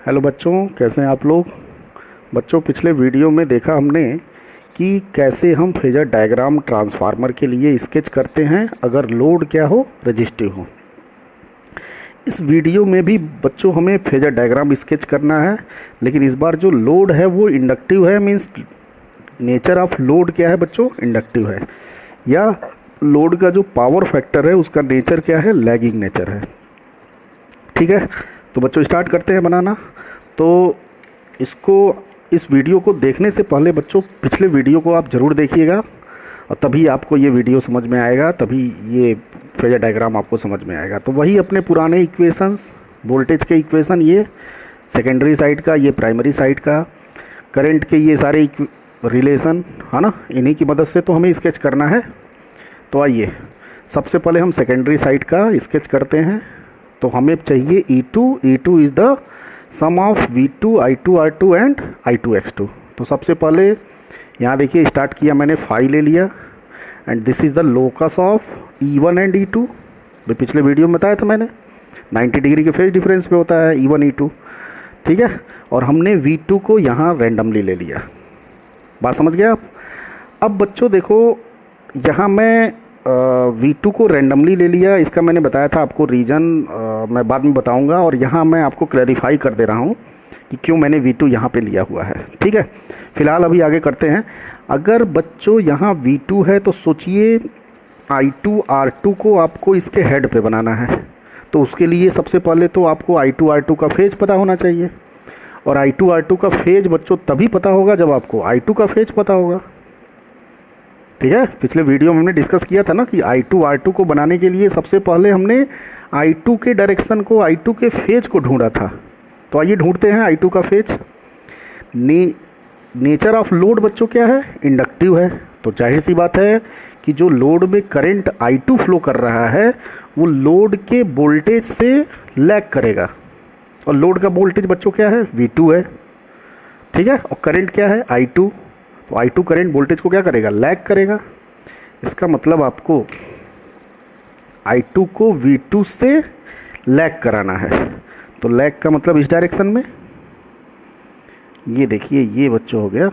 Hello बच्चों, कैसे हैं आप लोग। बच्चों, पिछले वीडियो में देखा हमने कि कैसे हम फेजर डायग्राम ट्रांसफार्मर के लिए स्केच करते हैं अगर लोड क्या हो, रजिस्टिव हो। इस वीडियो में भी बच्चों हमें फेजर डायग्राम स्केच करना है, लेकिन इस बार जो लोड है वो इंडक्टिव है। मीन्स नेचर ऑफ लोड क्या है बच्चों, इंडक्टिव है। या लोड का जो पावर फैक्टर है उसका नेचर क्या है, लैगिंग नेचर है। ठीक है, तो बच्चों स्टार्ट करते हैं बनाना। तो इस वीडियो को देखने से पहले बच्चों पिछले वीडियो को आप ज़रूर देखिएगा, और तभी आपको ये वीडियो समझ में आएगा, तभी ये फेजर डायग्राम आपको समझ में आएगा। तो वही अपने पुराने इक्वेशंस, वोल्टेज के इक्वेशन, ये सेकेंडरी साइड का, ये प्राइमरी साइड का, करंट के ये सारे रिलेशन है ना, इन्हीं की मदद से तो हमें स्केच करना है। तो आइए सबसे पहले हम सेकेंडरी साइड का स्केच करते हैं। तो हमें चाहिए E2 is the sum of V2 I2 R2 and I2 X2। तो सबसे पहले यहाँ देखिए स्टार्ट किया मैंने, फाई ले लिया, and this is the locus of E1 and E2। भाई पिछले वीडियो में बताया था मैंने, 90 डिग्री के फेज डिफरेंस पे होता है E1 E2। ठीक है, और हमने V2 को यहाँ रैंडमली ले लिया। बात समझ गए आप। अब बच्चों देखो, यहाँ मैं V2 को रैंडमली ले लिया, इसका मैंने बताया था आपको रीज़न, मैं बाद में बताऊंगा। और यहाँ मैं आपको क्लैरिफाई कर दे रहा हूँ कि क्यों मैंने V2 यहाँ पे लिया हुआ है। ठीक है, फिलहाल अभी आगे करते हैं। अगर बच्चों यहाँ V2 है तो सोचिए I2 R2 को आपको इसके हेड पे बनाना है। तो उसके लिए सबसे पहले तो आपको I2 R2 का फेज पता होना चाहिए, और I2 R2 का फेज बच्चों तभी पता होगा जब आपको I2 का फेज पता होगा। ठीक है, पिछले वीडियो में हमने डिस्कस किया था ना कि I2 R2 को बनाने के लिए सबसे पहले हमने I2 के डायरेक्शन को, I2 के फेज को ढूंढा था। तो आइए ढूंढते हैं I2 का फेज। नेचर ऑफ लोड बच्चों क्या है, इंडक्टिव है। तो जाहिर सी बात है कि जो लोड में करंट I2 फ्लो कर रहा है वो लोड के वोल्टेज से लैग करेगा, और लोड का वोल्टेज बच्चों क्या है, V2 है। ठीक है, और करंट क्या है, I2। तो I2 करंट वोल्टेज को क्या करेगा, लैग करेगा। इसका मतलब आपको I2 को V2 से लैग कराना है। तो लैग का मतलब इस डायरेक्शन में, ये देखिए ये बच्चों हो गया,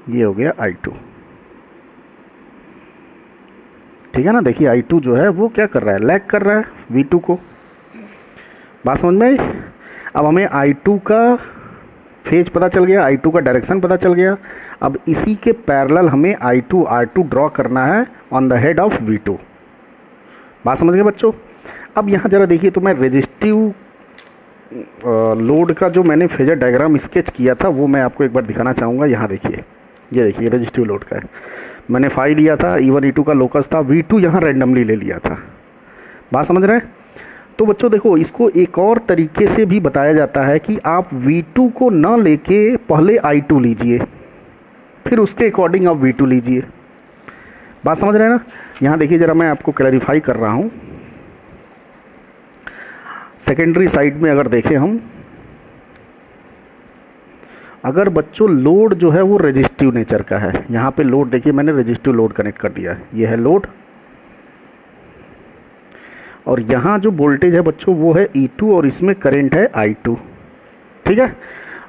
ये हो गया I2। ठीक है ना, देखिए I2 जो है वो क्या कर रहा है, लैग कर रहा है V2 को। बात समझ में आई। अब हमें I2 का फेज पता चल गया, I2 का डायरेक्शन पता चल गया। अब इसी के पैरेलल हमें I2 R2 ड्रॉ करना है on the head of V2। बात समझ गए बच्चों। अब यहाँ ज़रा देखिए, तो मैं रेजिस्टिव लोड का जो मैंने फेजर डायग्राम स्केच किया था वो मैं आपको एक बार दिखाना चाहूँगा। यहाँ देखिए, ये देखिए रेजिस्टिव लोड का है। मैंने फाई लिया था, E1 E2 का लोकस था, V2 यहाँ रैंडमली ले लिया था। बात समझ रहे हैं। तो बच्चों देखो, इसको एक और तरीके से भी बताया जाता है कि आप V2 को न लेके पहले I2 लीजिए, फिर उसके अकॉर्डिंग आप V2 लीजिए। बात समझ रहे हैं ना। यहाँ देखिए ज़रा मैं आपको क्लैरिफाई कर रहा हूँ। सेकेंडरी साइड में अगर देखें हम, अगर बच्चों लोड जो है वो रेजिस्टिव नेचर का है, यहाँ पे लोड देखिए मैंने रेजिस्टिव लोड कनेक्ट कर दिया है, ये है लोड। और यहाँ जो वोल्टेज है बच्चों वो है E2, और इसमें करंट है I2। ठीक है,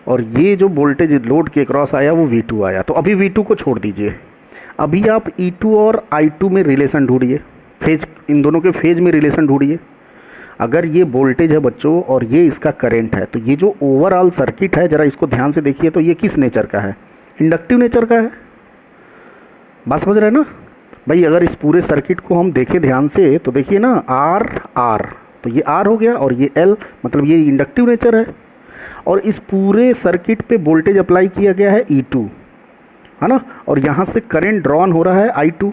और ये जो वोल्टेज लोड के क्रॉस आया वो V2 आया। तो अभी V2 को छोड़ दीजिए, अभी आप E2 और I2 में रिलेशन ढूंढिए, फेज, इन दोनों के फेज में रिलेशन ढूंढिए। अगर ये वोल्टेज है बच्चों और ये इसका करंट है, तो ये जो ओवरऑल सर्किट है ज़रा इसको ध्यान से देखिए, तो ये किस नेचर का है, इंडक्टिव नेचर का है। बात समझ रहे हैं ना भाई। अगर इस पूरे सर्किट को हम देखें ध्यान से तो देखिए ना, R, तो ये R हो गया, और ये L, मतलब ये इंडक्टिव नेचर है। और इस पूरे सर्किट पे वोल्टेज अप्लाई किया गया है E2, है ना, और यहाँ से करंट ड्रॉन हो रहा है I2।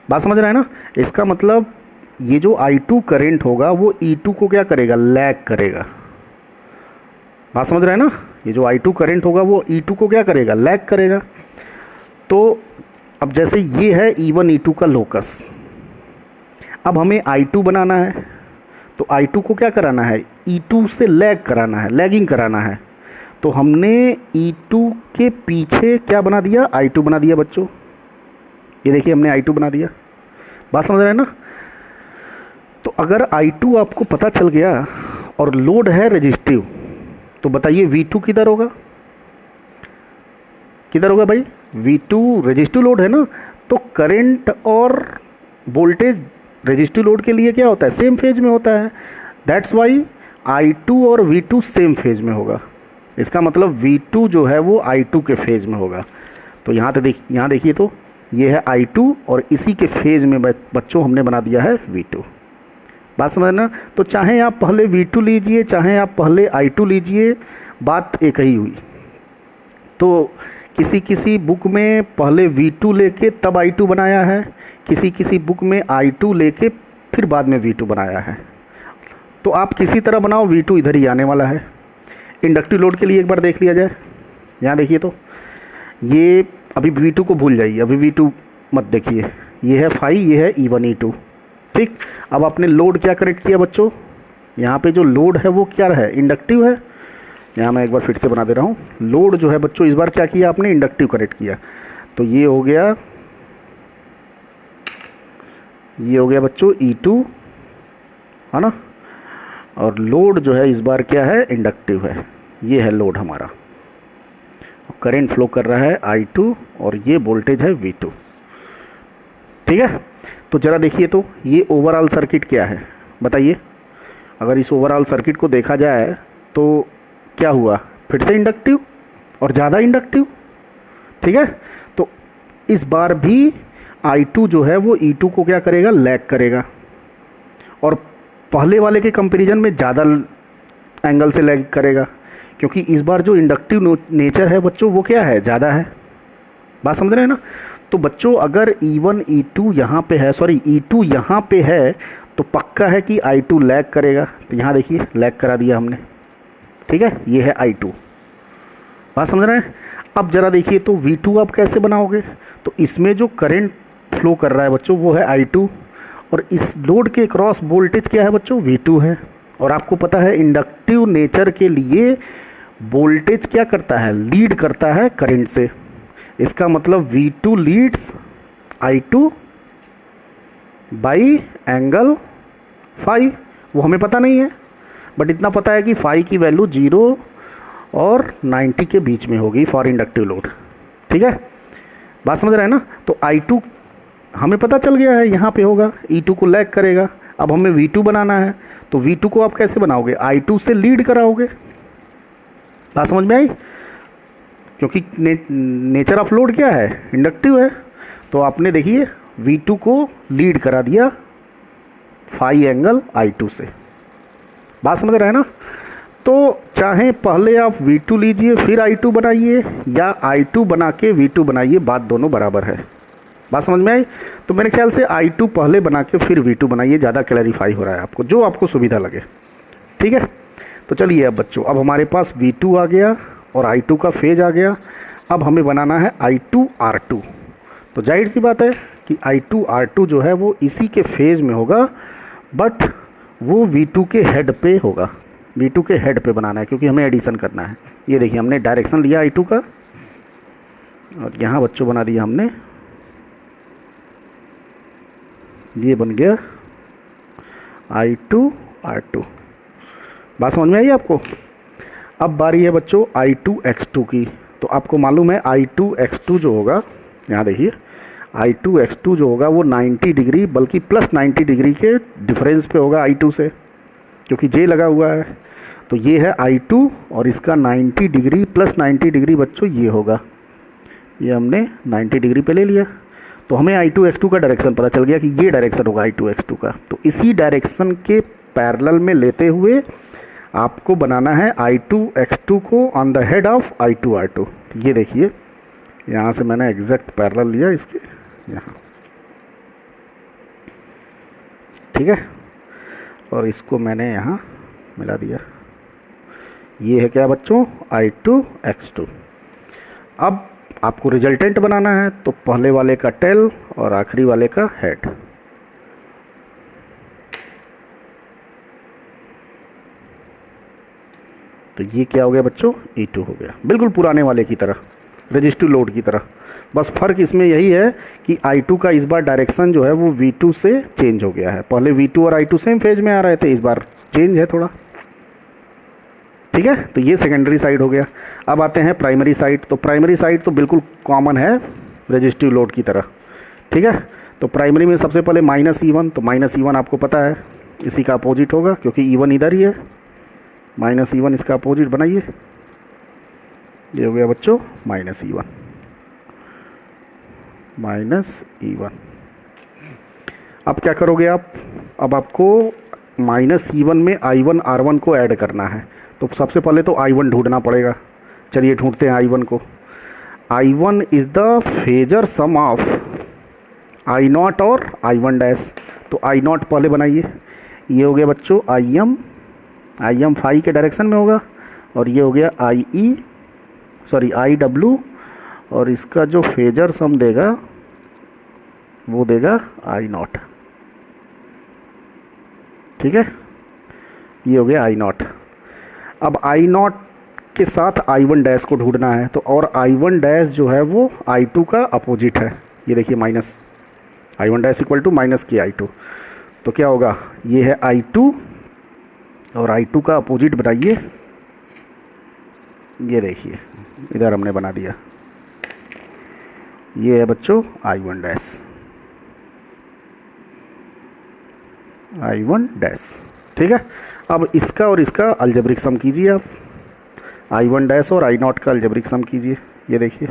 बात समझ रहे हैं ना। इसका मतलब ये जो I2 करंट होगा वो E2 को क्या करेगा, लैग करेगा। बात समझ रहे हैं ना। ये जो I2 करंट होगा वो E2 को क्या करेगा, लैग करेगा। तो अब जैसे ये है E1 E2 का लोकस, अब हमें I2 बनाना है, तो I2 को क्या कराना है, E2 से लैग कराना है, लैगिंग कराना है। तो हमने E2 के पीछे क्या बना दिया, I2 बना दिया बच्चों। ये देखिए हमने I2 बना दिया। बात समझ रहे हैं ना। तो तो अगर I2 आपको पता चल गया और लोड है रेजिस्टिव, तो बताइए V2 किधर होगा? किधर होगा भाई? V2 रेजिस्टिव लोड है ना, तो करंट और वोल्टेज रेजिस्टिव लोड के लिए क्या होता है? सेम फेज में होता है। दैट्स वाई I2 और V2 सेम फेज में होगा। इसका मतलब V2 जो है वो I2 के फेज में होगा। तो यहाँ देखिए, तो ये है I2 और इसी के फेज में बच्चों हमने बना दिया है V2। बात समझना? तो चाहे आप पहले V2 लीजिए, चाहे आप पहले I2 लीजिए, बात एक ही हुई। तो किसी बुक में पहले V2 लेके तब I2 बनाया है, किसी बुक में I2 लेके फिर बाद में V2 बनाया है। तो आप किसी तरह बनाओ, V2 इधर ही आने वाला है। इंडक्टिव लोड के लिए एक बार देख लिया जाए। यहाँ देखिए, तो ये अभी V2 को भूल जाइए, अभी V2 मत देखिए। ये है फाई, ये है E1 E2। ठीक, अब आपने लोड क्या कनेक्ट किया बच्चों? यहाँ पे जो लोड है वो क्या है? इंडक्टिव है। यहाँ मैं एक बार फिर से बना दे रहा हूँ। लोड जो है बच्चों इस बार क्या किया आपने? इंडक्टिव कनेक्ट किया। तो ये हो गया बच्चों E2, है ना। और लोड जो है इस बार क्या है? इंडक्टिव है। ये है लोड हमारा, करंट फ्लो कर रहा है I2 और ये वोल्टेज है V2। ठीक है, तो ज़रा देखिए, तो ये ओवरऑल सर्किट क्या है बताइए। अगर इस ओवरऑल सर्किट को देखा जाए तो क्या हुआ? फिर से इंडक्टिव और ज़्यादा इंडक्टिव। ठीक है, तो इस बार भी I2 जो है वो E2 को क्या करेगा? लैग करेगा, और पहले वाले के कंपैरिजन में ज़्यादा एंगल से लैग करेगा, क्योंकि इस बार जो इंडक्टिव नेचर है बच्चों वो क्या है? ज़्यादा है। बात समझ रहे हैं ना? तो बच्चों अगर E1 E2 यहाँ पे है, सॉरी E2 यहाँ पे है, तो पक्का है कि I2 लैग करेगा। तो यहाँ देखिए, लैग करा दिया हमने। ठीक है, ये है I2। बात समझ रहे हैं? अब ज़रा देखिए, तो V2 आप कैसे बनाओगे? तो इसमें जो करंट फ्लो कर रहा है बच्चों वो है I2, और इस लोड के क्रॉस वोल्टेज क्या है बच्चों? V2 है। और आपको पता है इंडक्टिव नेचर के लिए वोल्टेज क्या करता है? लीड करता है करंट से। इसका मतलब V2 Leeds I2 by angle phi. वो हमें पता नहीं है, बट इतना पता है कि फाई की वैल्यू 0 और 90 के बीच में होगी फॉर इंडक्टिव लोड। ठीक है, बात समझ रहे हैं ना? तो I2 हमें पता चल गया है यहाँ पे होगा, E2 को लैग करेगा। अब हमें V2 बनाना है, तो V2 को आप कैसे बनाओगे? I2 से लीड कराओगे। बात समझ में आई? क्योंकि नेचर ऑफ लोड क्या है? इंडक्टिव है। तो आपने देखिए V2 को लीड करा दिया फाई एंगल I2 से। बात समझ रहे हैं ना? तो चाहे पहले आप V2 लीजिए फिर I2 बनाइए, या I2 बना के V2 बनाइए, बात दोनों बराबर है। बात समझ में आई? तो मेरे ख्याल से I2 पहले बना के फिर V2 बनाइए, ज़्यादा क्लैरिफाई हो रहा है आपको, जो आपको सुविधा लगे। ठीक है, तो चलिए अब बच्चों, अब हमारे पास V2 आ गया और I2 का फेज आ गया। अब हमें बनाना है I2 R2। तो जाहिर सी बात है कि I2 R2 जो है वो इसी के फेज में होगा, बट वो V2 के हेड पे होगा। V2 के हेड पे बनाना है, क्योंकि हमें एडिशन करना है। ये देखिए, हमने डायरेक्शन लिया I2 का, और यहाँ बच्चों बना दिया हमने, ये बन गया I2 R2। बात समझ में आई आपको? अब बारी है बच्चों I2 X2 की। तो आपको मालूम है I2 X2 जो होगा, यहाँ देखिए, I2 X2 जो होगा वो 90 डिग्री, बल्कि प्लस 90 डिग्री के डिफरेंस पे होगा I2 से, क्योंकि J लगा हुआ है। तो ये है I2 और इसका 90 डिग्री प्लस 90 डिग्री बच्चों ये होगा। ये हमने 90 डिग्री पे ले लिया, तो हमें I2 X2 का डायरेक्शन पता चल गया कि ये डायरेक्शन होगा I2 X2 का। तो इसी डायरेक्शन के पैरेलल में लेते हुए आपको बनाना है I2 X2 को on the head of I2 R2। ये देखिए, यहाँ से मैंने एग्जैक्ट पैरेलल लिया इसके यहाँ। ठीक है, और इसको मैंने यहाँ मिला दिया। ये है क्या बच्चों? I2 X2। अब आपको रिजल्टेंट बनाना है, तो पहले वाले का टेल और आखिरी वाले का हेड। तो ये क्या हो गया बच्चों? E2 हो गया, बिल्कुल पुराने वाले की तरह, रजिस्टिव लोड की तरह। बस फ़र्क इसमें यही है कि I2 का इस बार डायरेक्शन जो है वो V2 से चेंज हो गया है। पहले V2 और I2 सेम फेज में आ रहे थे, इस बार चेंज है थोड़ा। ठीक है, तो ये सेकेंडरी साइड हो गया। अब आते हैं प्राइमरी साइड। तो प्राइमरी साइड तो बिल्कुल कॉमन है रेजिस्टिव लोड की तरह। ठीक है, तो प्राइमरी में सबसे पहले -E1, तो -E1 आपको पता है इसी का अपोजिट होगा, क्योंकि E1 इधर ही है। -E1 इसका अपोजिट बनाइए, ये हो गया बच्चों -E1। अब क्या करोगे आप, अब आपको -E1 में I1 R1 को ऐड करना है। तो सबसे पहले तो I1 ढूंढना पड़ेगा। चलिए ढूंढते हैं I1 को। I1 is the phasor sum of I0 और I1 डैश। तो I0 पहले बनाइए, ये हो गया बच्चों IM फाई के डायरेक्शन में होगा, और ये हो गया IW, और इसका जो फेजर सम देगा वो देगा I0। ठीक है, ये हो गया I0। अब I0 के साथ I1 डैश को ढूंढना है, तो और I1 डैश जो है वो I2 का अपोजिट है। ये देखिए I1 dash equal to -KI2। तो क्या होगा, ये है I2 और I2 का अपोजिट बनाइए। ये देखिए इधर हमने बना दिया, ये है बच्चों I1 डैश। ठीक है, अब इसका और इसका अलजेब्रिक सम कीजिए आप। I1 डैश और I0 का अलजेब्रिक सम कीजिए। ये देखिए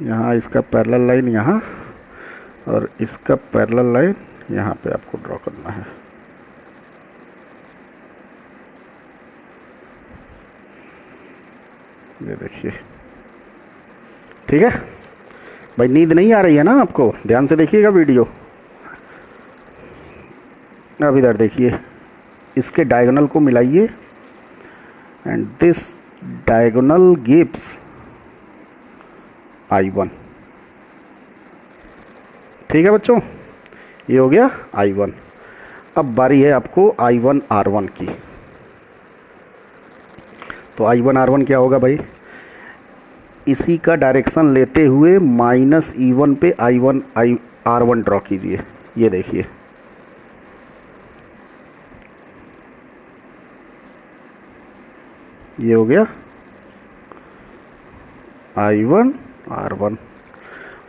यहाँ इसका पैरेलल लाइन यहाँ, और इसका पैरेलल लाइन यहाँ पे आपको ड्रॉ करना है। ये देखिए, ठीक है भाई, नींद नहीं आ रही है ना आपको, ध्यान से देखिएगा वीडियो। अब इधर देखिए, इसके डायगोनल को मिलाइए, and this diagonal gives I1। ठीक है बच्चों, ये हो गया I1। अब बारी है आपको I1 R1 की। तो I1 R1 क्या होगा भाई, इसी का डायरेक्शन लेते हुए -E1 पे I1 R1 ड्रॉ कीजिए। ये देखिए, ये हो गया I1 R1,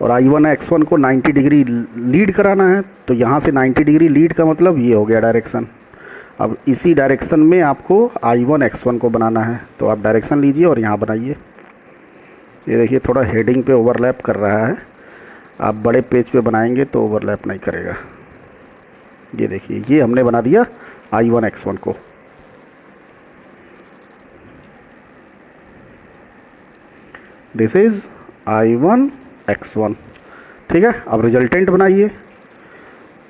और I1 X1 को 90 डिग्री लीड कराना है। तो यहाँ से 90 डिग्री लीड का मतलब ये हो गया डायरेक्शन। अब इसी डायरेक्शन में आपको I1 X1 को बनाना है, तो आप डायरेक्शन लीजिए और यहाँ बनाइए। ये देखिए थोड़ा हेडिंग पे ओवरलैप कर रहा है, आप बड़े पेज पे बनाएंगे तो ओवरलैप नहीं करेगा। ये देखिए, ये हमने बना दिया I1 X1 को। This is I1 X1। ठीक है, अब रिजल्टेंट बनाइए।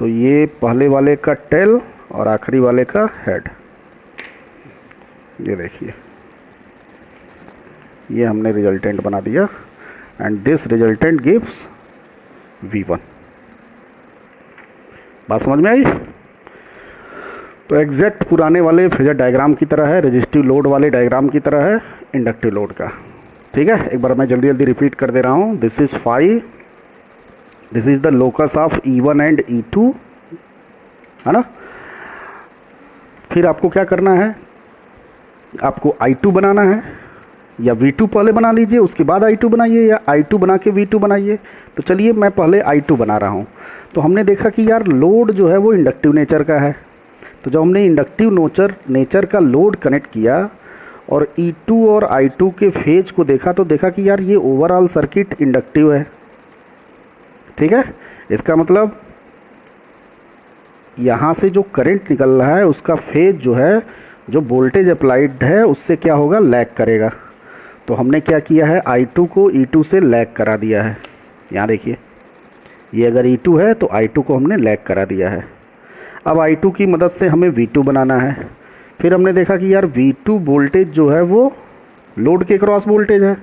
तो ये पहले वाले का टेल और आखिरी वाले का हेड। ये देखिए, ये हमने रिजल्टेंट बना दिया, and this resultant gives V1। बात समझ में आई? तो एग्जैक्ट पुराने वाले फेजर डायग्राम की तरह है, रेजिस्टिव लोड वाले डायग्राम की तरह है इंडक्टिव लोड का। ठीक है, एक बार मैं जल्दी जल्दी रिपीट कर दे रहा हूँ। This is phi, this is the locus of E1 and E2, है ना। फिर आपको क्या करना है, आपको I2 बनाना है, या V2 पहले बना लीजिए उसके बाद I2 बनाइए, या I2 बना के V2 बनाइए। तो चलिए मैं पहले I2 बना रहा हूँ। तो हमने देखा कि यार लोड जो है वो इंडक्टिव नेचर का है। तो जब हमने इंडक्टिव नेचर का लोड कनेक्ट किया और E2 और I2 के फेज को देखा, तो देखा कि यार ये ओवरऑल सर्किट इंडक्टिव है। ठीक है, इसका मतलब यहाँ से जो करंट निकल रहा है उसका फेज जो है, जो वोल्टेज अप्लाइड है उससे क्या होगा, लैग करेगा। तो हमने क्या किया है, I2 को E2 से लैग करा दिया है। यहाँ देखिए, ये अगर E2 है तो I2 को हमने लैग करा दिया है। अब I2 की मदद से हमें V2 बनाना है। फिर हमने देखा कि यार V2 वोल्टेज जो है वो लोड के क्रॉस वोल्टेज है,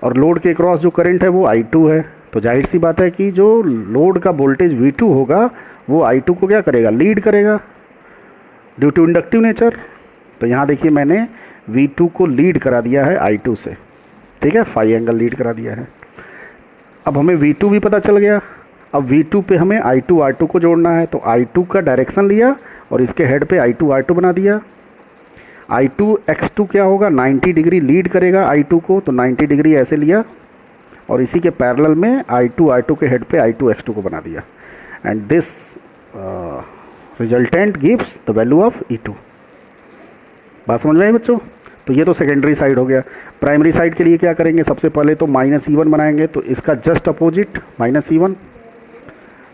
और लोड के क्रॉस जो करंट है वो I2 है। तो जाहिर सी बात है कि जो लोड का वोल्टेज V2 होगा वो I2 को क्या करेगा, लीड करेगा ड्यू टू इंडक्टिव नेचर। तो यहाँ देखिए मैंने V2 को लीड करा दिया है I2 से, ठीक है, फाई एंगल लीड करा दिया है। अब हमें V2 भी पता चल गया। अब V2 पे हमें I2 R2 को जोड़ना है, तो I2 का डायरेक्शन लिया और इसके हेड पे I2 R2 बना दिया। I2 X2 क्या होगा, 90 डिग्री लीड करेगा I2 को, तो 90 डिग्री ऐसे लिया और इसी के पैरेलल में I2 R2 के हेड पे I2 X2 को बना दिया। And this resultant gives the value of E2। बात समझ में आई बच्चों? तो ये तो सेकेंडरी साइड हो गया। प्राइमरी साइड के लिए क्या करेंगे, सबसे पहले तो -E1 बनाएंगे, तो इसका जस्ट अपोजिट -E1।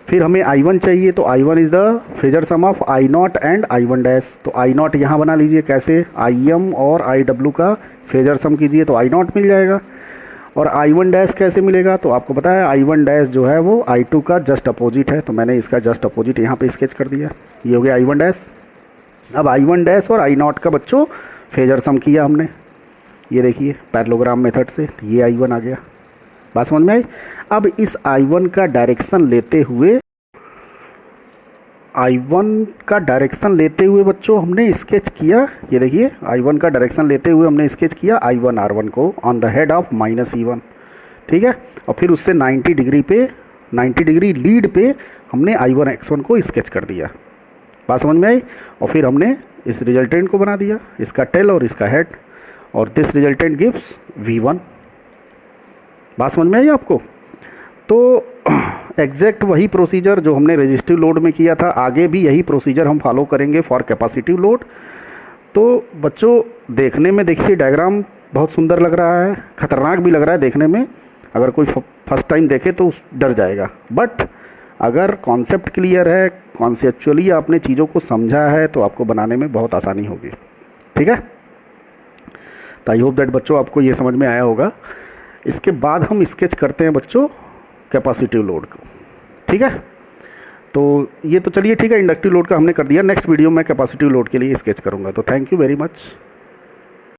फिर हमें I1 चाहिए, तो I1 is the phasor sum of I0 and I1 dash. तो I0 यहाँ बना लीजिए, कैसे, IM और IW का फेजर सम कीजिए तो I0 मिल जाएगा। और I1 डैश कैसे मिलेगा, तो आपको पता है I1 डैश जो है वो I2 का जस्ट अपोजिट है, तो मैंने इसका जस्ट अपोजिट यहाँ पे स्केच कर दिया। ये हो गया I1 डैश। अब I1 डैश और I0 का बच्चों फेजर सम किया हमने, ये देखिए पैरेललोग्राम मेथड से, तो ये I1 आ गया। बात समझ में आई? अब इस I1 का डायरेक्शन लेते हुए बच्चों हमने स्केच किया, ये देखिए I1 का डायरेक्शन लेते हुए हमने स्केच किया I1 R1 को on the head of -E1, ठीक है। और फिर उससे 90 डिग्री लीड पे हमने I1 X1 को स्केच कर दिया। बात समझ में आई? और फिर हमने इस रिजल्टेंट को बना दिया, इसका टेल और इसका हेड, और दिस रिजल्टेंट गिव्स V1। बात समझ में आई आपको? तो एग्जैक्ट वही प्रोसीजर जो हमने रेजिस्टिव लोड में किया था, आगे भी यही प्रोसीजर हम फॉलो करेंगे फॉर कैपेसिटिव लोड। तो बच्चों देखने में देखिए डायग्राम बहुत सुंदर लग रहा है, खतरनाक भी लग रहा है देखने में, अगर कोई फर्स्ट टाइम देखे तो डर जाएगा। बट अगर कॉन्सेप्ट क्लियर है, कॉन्सेप्चुअली आपने चीज़ों को समझा है, तो आपको बनाने में बहुत आसानी होगी, ठीक है। तो आई होप दैट बच्चों आपको ये समझ में आया होगा। इसके बाद हम स्केच करते हैं बच्चों कैपेसिटिव लोड को, ठीक है। तो ये तो चलिए ठीक है, इंडक्टिव लोड का हमने कर दिया। नेक्स्ट वीडियो में कैपेसिटिव लोड के लिए स्केच करूँगा। तो थैंक यू वेरी मच।